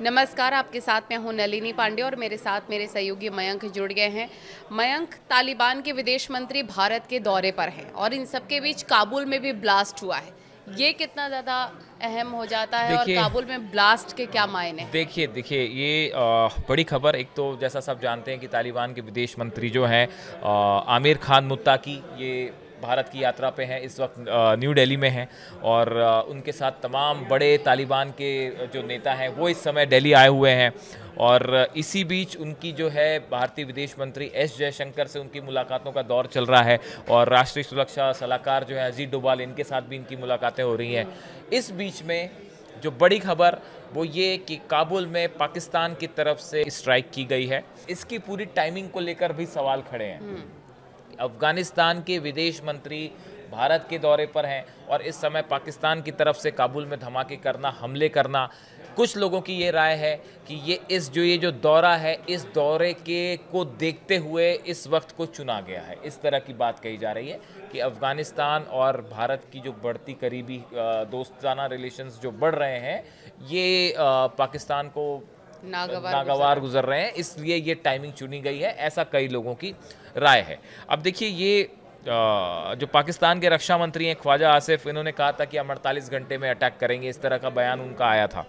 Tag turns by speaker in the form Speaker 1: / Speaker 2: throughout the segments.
Speaker 1: नमस्कार, आपके साथ मैं हूं नलिनी पांडे और मेरे साथ मेरे सहयोगी मयंक जुड़ गए हैं। मयंक, तालिबान के विदेश मंत्री भारत के दौरे पर हैं और इन सबके बीच काबुल में भी ब्लास्ट हुआ है। ये कितना ज़्यादा अहम हो जाता है और
Speaker 2: देखिए
Speaker 1: काबुल में ब्लास्ट के क्या मायने हैं?
Speaker 2: देखिए देखिए ये बड़ी खबर। एक तो जैसा सब जानते हैं कि तालिबान के विदेश मंत्री जो हैं आमिर खान मुत्ताकी, ये भारत की यात्रा पे हैं इस वक्त, न्यू दिल्ली में हैं। और उनके साथ तमाम बड़े तालिबान के जो नेता हैं वो इस समय दिल्ली आए हुए हैं। और इसी बीच उनकी जो है भारतीय विदेश मंत्री एस जयशंकर से उनकी मुलाकातों का दौर चल रहा है। और राष्ट्रीय सुरक्षा सलाहकार जो है अजीत डोभाल, इनके साथ भी इनकी मुलाकातें हो रही हैं। इस बीच में जो बड़ी खबर वो ये कि काबुल में पाकिस्तान की तरफ से स्ट्राइक की गई है। इसकी पूरी टाइमिंग को लेकर भी सवाल खड़े हैं। अफगानिस्तान के विदेश मंत्री भारत के दौरे पर हैं और इस समय पाकिस्तान की तरफ से काबुल में धमाके करना, हमले करना, कुछ लोगों की ये राय है कि ये जो दौरा है, इस दौरे के को देखते हुए इस वक्त को चुना गया है। इस तरह की बात कही जा रही है कि अफगानिस्तान और भारत की जो बढ़ती करीबी दोस्ताना रिलेशंस जो बढ़ रहे हैं, ये पाकिस्तान को नागवार गुजर रहे हैं, इसलिए ये टाइमिंग चुनी गई है, ऐसा कई लोगों की राय है। अब देखिए, ये जो पाकिस्तान के रक्षा मंत्री हैं ख्वाजा आसिफ, इन्होंने कहा था कि हम 48 घंटे में अटैक करेंगे, इस तरह का बयान उनका आया था।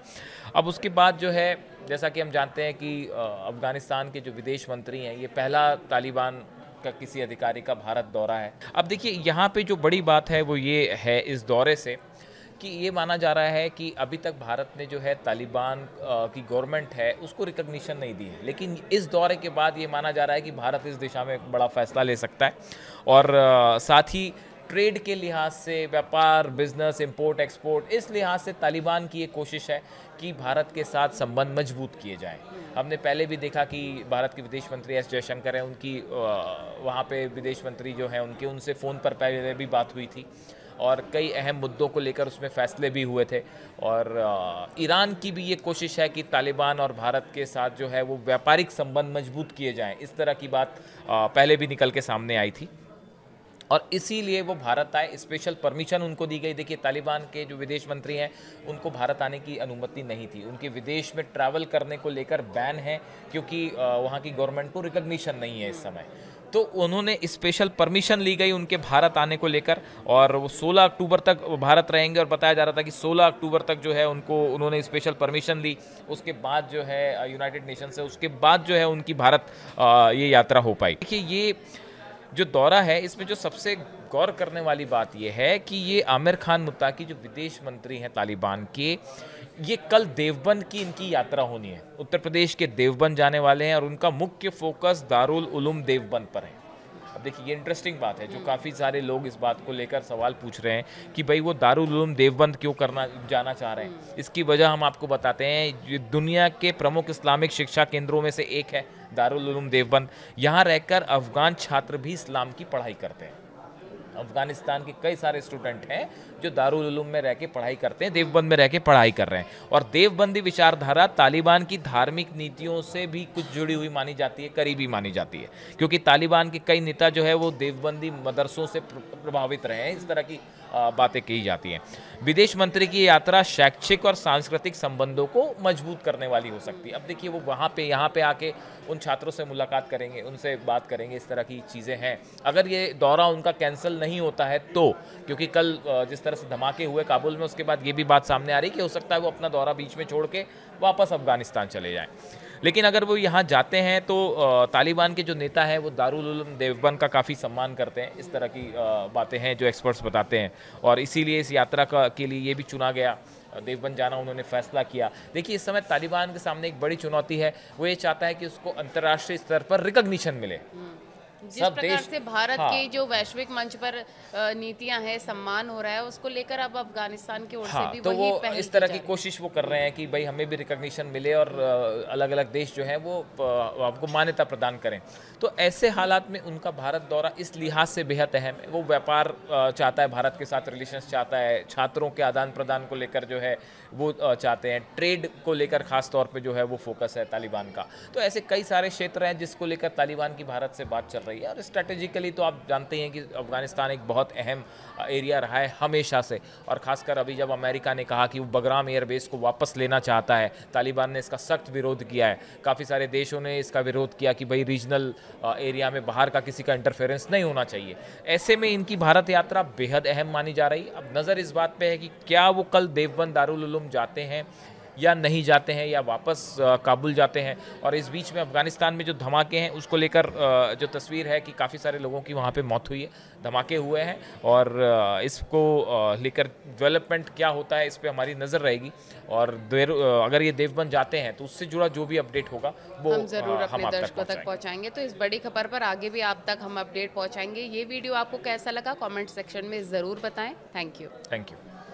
Speaker 2: अब उसके बाद जो है, जैसा कि हम जानते हैं कि अफगानिस्तान के जो विदेश मंत्री हैं, ये पहला तालिबान का किसी अधिकारी का भारत दौरा है। अब देखिए, यहाँ पे जो बड़ी बात है वो ये है इस दौरे से कि ये माना जा रहा है कि अभी तक भारत ने जो है तालिबान की गवर्नमेंट है उसको रिकग्निशन नहीं दी है, लेकिन इस दौरे के बाद ये माना जा रहा है कि भारत इस दिशा में एक बड़ा फैसला ले सकता है। और साथ ही ट्रेड के लिहाज से, व्यापार, बिजनेस, इंपोर्ट एक्सपोर्ट, इस लिहाज से तालिबान की ये कोशिश है कि भारत के साथ संबंध मजबूत किए जाएं। हमने पहले भी देखा कि भारत के विदेश मंत्री एस जयशंकर हैं, उनकी वहाँ पे विदेश मंत्री जो हैं उनसे फ़ोन पर पहले भी बात हुई थी और कई अहम मुद्दों को लेकर उसमें फ़ैसले भी हुए थे। और ईरान की भी ये कोशिश है कि तालिबान और भारत के साथ जो है वो व्यापारिक संबंध मजबूत किए जाएं। इस तरह की बात पहले भी निकल के सामने आई थी और इसीलिए वो भारत आए। स्पेशल परमिशन उनको दी गई। देखिए, तालिबान के जो विदेश मंत्री हैं उनको भारत आने की अनुमति नहीं थी, उनके विदेश में ट्रैवल करने को लेकर बैन है, क्योंकि वहाँ की गवर्नमेंट को रिकग्निशन नहीं है इस समय। तो उन्होंने स्पेशल परमिशन ली गई उनके भारत आने को लेकर और वो 16 अक्टूबर तक भारत रहेंगे। और बताया जा रहा था कि 16 अक्टूबर तक जो है उन्होंने स्पेशल परमिशन ली। उसके बाद जो है यूनाइटेड नेशन से, उसके बाद जो है उनकी भारत ये यात्रा हो पाई। देखिए, ये जो दौरा है इसमें जो सबसे गौर करने वाली बात यह है कि ये आमिर खान मुत्ताकी जो विदेश मंत्री हैं तालिबान के, ये कल देवबंद की इनकी यात्रा होनी है। उत्तर प्रदेश के देवबंद जाने वाले हैं और उनका मुख्य फोकस दारुल उलूम देवबंद पर है। अब देखिए, ये इंटरेस्टिंग बात है, जो काफ़ी सारे लोग इस बात को लेकर सवाल पूछ रहे हैं कि भाई वो दारुल उलूम देवबंद क्यों जाना चाह रहे हैं। इसकी वजह हम आपको बताते हैं। ये दुनिया के प्रमुख इस्लामिक शिक्षा केंद्रों में से एक है दारुल उलूम देवबंद। यहाँ रहकर अफगान छात्र भी इस्लाम की पढ़ाई करते हैं। अफगानिस्तान के कई सारे स्टूडेंट हैं जो दारुल उलूम में रह के पढ़ाई करते हैं, देवबंद में रह के पढ़ाई कर रहे हैं। और देवबंदी विचारधारा तालिबान की धार्मिक नीतियों से भी कुछ जुड़ी हुई मानी जाती है, करीबी मानी जाती है, क्योंकि तालिबान के कई नेता जो है वो देवबंदी मदरसों से प्रभावित रहे हैं। इस तरह की बातें कही जाती हैं। विदेश मंत्री की यात्रा शैक्षिक और सांस्कृतिक संबंधों को मजबूत करने वाली हो सकती है। अब देखिए, वो यहाँ पे आके उन छात्रों से मुलाकात करेंगे, उनसे बात करेंगे, इस तरह की चीज़ें हैं। अगर ये दौरा उनका कैंसिल नहीं होता है तो, क्योंकि कल जिस तरह से धमाके हुए काबुल में, उसके बाद ये भी बात सामने आ रही कि हो सकता है वो अपना दौरा बीच में छोड़ के वापस अफगानिस्तान चले जाएं। लेकिन अगर वो यहाँ जाते हैं तो तालिबान के जो नेता हैं वो दारुल उलूम देवबंद का काफ़ी सम्मान करते हैं। इस तरह की बातें हैं जो एक्सपर्ट्स बताते हैं और इसीलिए इस यात्रा के लिए ये भी चुना गया, देवबंद जाना उन्होंने फैसला किया। देखिए, इस समय तालिबान के सामने एक बड़ी चुनौती है, वो ये चाहता है कि उसको अंतर्राष्ट्रीय स्तर पर रिकग्निशन मिले।
Speaker 1: जिस प्रकार से भारत के जो वैश्विक मंच पर नीतियां हैं, सम्मान हो रहा है, उसको लेकर अब अफगानिस्तान की ओर से भी
Speaker 2: तो
Speaker 1: वही
Speaker 2: वो
Speaker 1: पहल
Speaker 2: इस तरह की
Speaker 1: की
Speaker 2: कोशिश वो कर रहे हैं कि भाई हमें भी रिकग्निशन मिले और अलग अलग देश जो हैं वो आपको मान्यता प्रदान करें। तो ऐसे हालात में उनका भारत दौरा इस लिहाज से बेहद अहम है। वो व्यापार चाहता है, भारत के साथ रिलेशंस चाहता है, छात्रों के आदान प्रदान को लेकर जो है वो चाहते हैं, ट्रेड को लेकर खास तौर पे जो है वो फोकस है तालिबान का। तो ऐसे कई सारे क्षेत्र हैं जिसको लेकर तालिबान की भारत से बात चल रही है। और स्ट्रेटेजिकली तो आप जानते हैं कि अफगानिस्तान एक बहुत अहम एरिया रहा है हमेशा से, और ख़ासकर अभी जब अमेरिका ने कहा कि वो बगराम एयरबेस को वापस लेना चाहता है, तालिबान ने इसका सख्त विरोध किया है। काफ़ी सारे देशों ने इसका विरोध किया कि भाई रीजनल एरिया में बाहर का किसी का इंटरफेरेंस नहीं होना चाहिए। ऐसे में इनकी भारत यात्रा बेहद अहम मानी जा रही। अब नज़र इस बात पे है कि क्या वो कल देवबंद दारुल उलूम जाते हैं या नहीं जाते हैं, या वापस काबुल जाते हैं। और इस बीच में अफ़गानिस्तान में जो धमाके हैं उसको लेकर जो तस्वीर है कि काफ़ी सारे लोगों की वहाँ पे मौत हुई है, धमाके हुए हैं, और इसको लेकर डेवलपमेंट क्या होता है इस पे हमारी नज़र रहेगी। और अगर ये देवबंद जाते हैं तो उससे जुड़ा जो भी अपडेट होगा वो
Speaker 1: हम ज़रूर अपने
Speaker 2: आप
Speaker 1: दर्शकों तक पहुंचाएंगे। तो इस बड़ी खबर पर आगे भी आप तक हम अपडेट पहुंचाएंगे। ये वीडियो आपको कैसा लगा कमेंट सेक्शन में ज़रूर बताएं। Thank you.